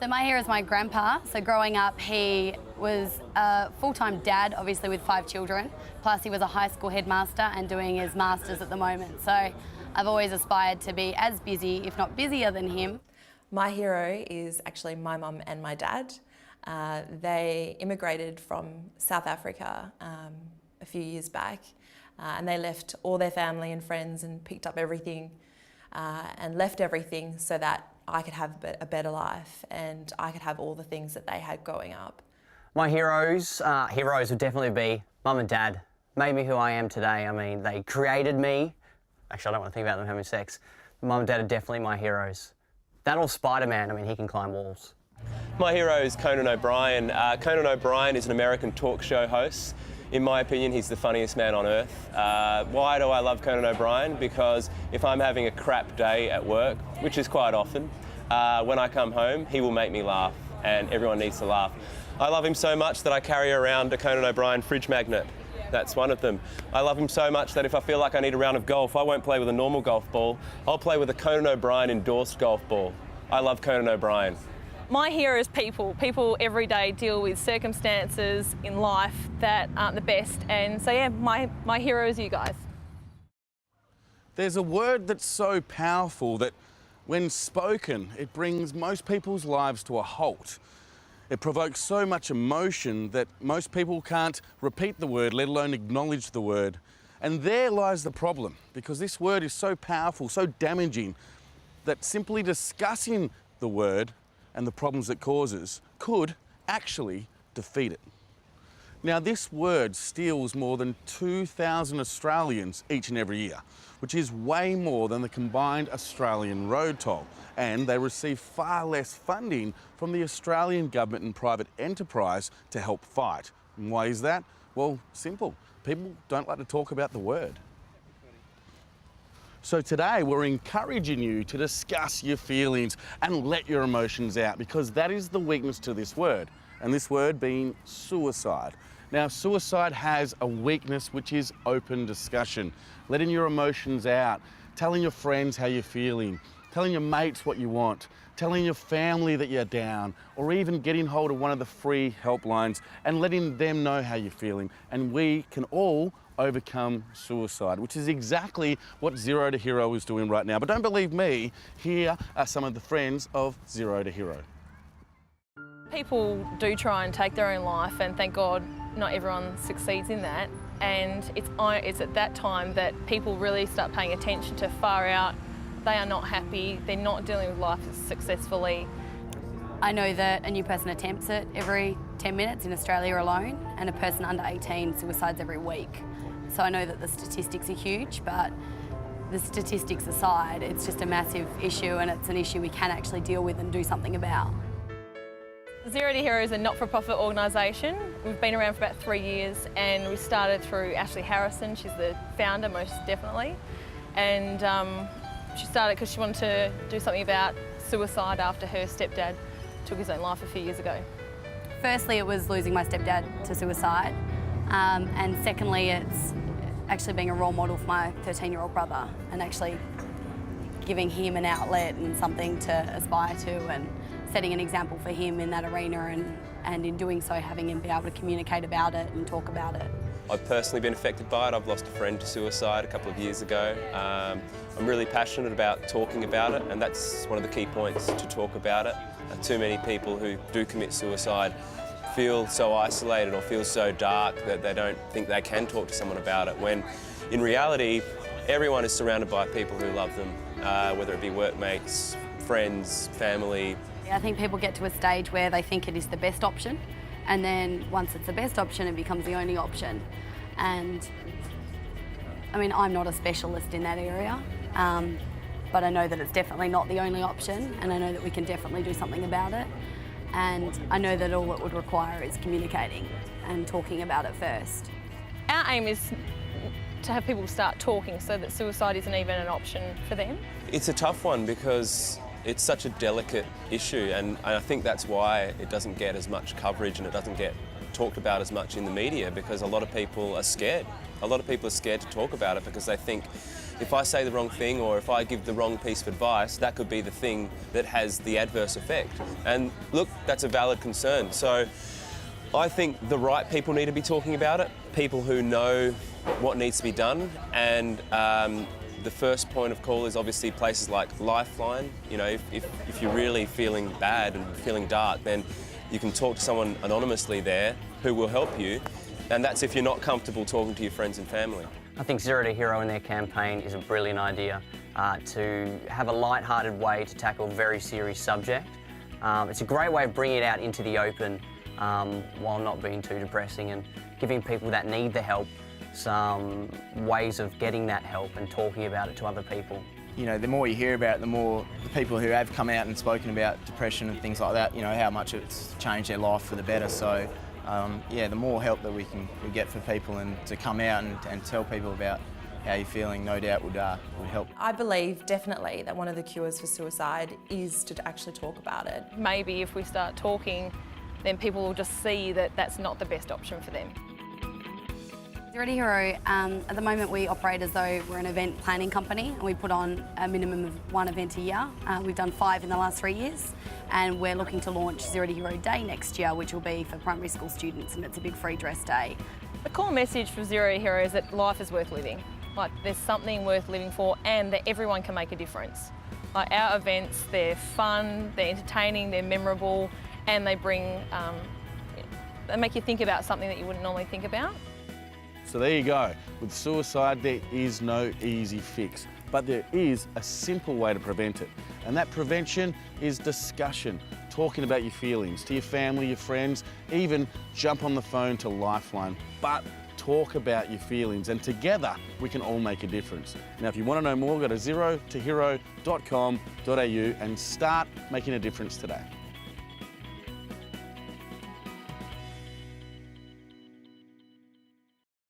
So my hero is my grandpa. So growing up, he was a full-time dad, obviously with 5 children. Plus he was a high school headmaster and doing his masters at the moment. So I've always aspired to be as busy, if not busier than him. My hero is actually my mum and my dad. They immigrated from South Africa a few years back, and they left all their family and friends and picked up everything and left everything so that I could have a better life and I could have all the things that they had growing up. My heroes would definitely be mum and dad. Made me who I am today. I mean, they created me. Actually, I don't want to think about them having sex. Mum and dad are definitely my heroes. That or Spider-Man, I mean, he can climb walls. My hero is Conan O'Brien. Conan O'Brien is an American talk show host. In my opinion, he's the funniest man on earth. Why do I love Conan O'Brien? Because if I'm having a crap day at work, which is quite often, when I come home, he will make me laugh, and everyone needs to laugh. I love him so much that I carry around a Conan O'Brien fridge magnet. That's one of them. I love him so much that if I feel like I need a round of golf, I won't play with a normal golf ball. I'll play with a Conan O'Brien endorsed golf ball. I love Conan O'Brien. My hero is people. People every day deal with circumstances in life that aren't the best, and so yeah, my hero is you guys. There's a word that's so powerful that when spoken, it brings most people's lives to a halt. It provokes so much emotion that most people can't repeat the word, let alone acknowledge the word. And there lies the problem, because this word is so powerful, so damaging, that simply discussing the word and the problems it causes could actually defeat it. Now, this word steals more than 2,000 Australians each and every year, which is way more than the combined Australian road toll. And they receive far less funding from the Australian government and private enterprise to help fight. And why is that? Well, simple. People don't like to talk about the word. So today we're encouraging you to discuss your feelings and let your emotions out, because that is the weakness to this word, and this word being suicide. Now, suicide has a weakness, which is open discussion, letting your emotions out, telling your friends how you're feeling, telling your mates what you want, telling your family that you're down, or even getting hold of one of the free helplines and letting them know how you're feeling. And we can all overcome suicide, which is exactly what Zero to Hero is doing right now. But don't believe me, here are some of the friends of Zero to Hero. People do try and take their own life, and thank God not everyone succeeds in that. And it's at that time that people really start paying attention to far out. They are not happy, they're not dealing with life successfully. I know that a new person attempts it every 10 minutes in Australia alone, and a person under 18 suicides every week. So I know that the statistics are huge, but the statistics aside, it's just a massive issue, and it's an issue we can actually deal with and do something about. Zero to Hero is a not-for-profit organisation. We've been around for about 3 years, and we started through Ashley Harrison. She's the founder, most definitely. And she started because she wanted to do something about suicide after her stepdad took his own life a few years ago. Firstly, it was losing my stepdad to suicide. And secondly, it's actually being a role model for my 13-year-old brother and actually giving him an outlet and something to aspire to, and setting an example for him in that arena, and in doing so having him be able to communicate about it and talk about it. I've personally been affected by it. I've lost a friend to suicide a couple of years ago. I'm really passionate about talking about it, and that's one of the key points, to talk about it. Too many people who do commit suicide feel so isolated or feel so dark that they don't think they can talk to someone about it, when in reality everyone is surrounded by people who love them, whether it be workmates, friends, family. I think people get to a stage where they think it is the best option, and then once it's the best option, it becomes the only option. And I mean, I'm not a specialist in that area, but I know that it's definitely not the only option, and I know that we can definitely do something about it. And I know that all it would require is communicating and talking about it first. Our aim is to have people start talking so that suicide isn't even an option for them. It's a tough one because it's such a delicate issue, and I think that's why it doesn't get as much coverage and it doesn't get talked about as much in the media, because a lot of people are scared. A lot of people are scared to talk about it because they think if I say the wrong thing or if I give the wrong piece of advice, that could be the thing that has the adverse effect. And look, that's a valid concern. So I think the right people need to be talking about it, people who know what needs to be done, and the first point of call is obviously places like Lifeline. You know, if you're really feeling bad and feeling dark, then you can talk to someone anonymously there who will help you, and that's if you're not comfortable talking to your friends and family. I think Zero to Hero in their campaign is a brilliant idea to have a light-hearted way to tackle a very serious subject. It's a great way of bringing it out into the open while not being too depressing, and giving people that need the help some ways of getting that help and talking about it to other people. You know, the more you hear about it, the more the people who have come out and spoken about depression and things like that, you know, how much it's changed their life for the better. So, yeah, the more help that we get for people, and to come out and tell people about how you're feeling, no doubt would help. I believe definitely that one of the cures for suicide is to actually talk about it. Maybe if we start talking, then people will just see that that's not the best option for them. Zero to Hero, at the moment we operate as though we're an event planning company, and we put on a minimum of 1 event a year. We've done 5 in the last 3 years, and we're looking to launch Zero to Hero Day next year, which will be for primary school students, and it's a big free dress day. The core message for Zero to Hero is that life is worth living. Like, there's something worth living for, and that everyone can make a difference. Like, our events, they're fun, they're entertaining, they're memorable, and they bring, they make you think about something that you wouldn't normally think about. So there you go. With suicide, there is no easy fix, but there is a simple way to prevent it. And that prevention is discussion, talking about your feelings to your family, your friends, even jump on the phone to Lifeline. But talk about your feelings, and together we can all make a difference. Now, if you want to know more, go to zerotohero.com.au and start making a difference today.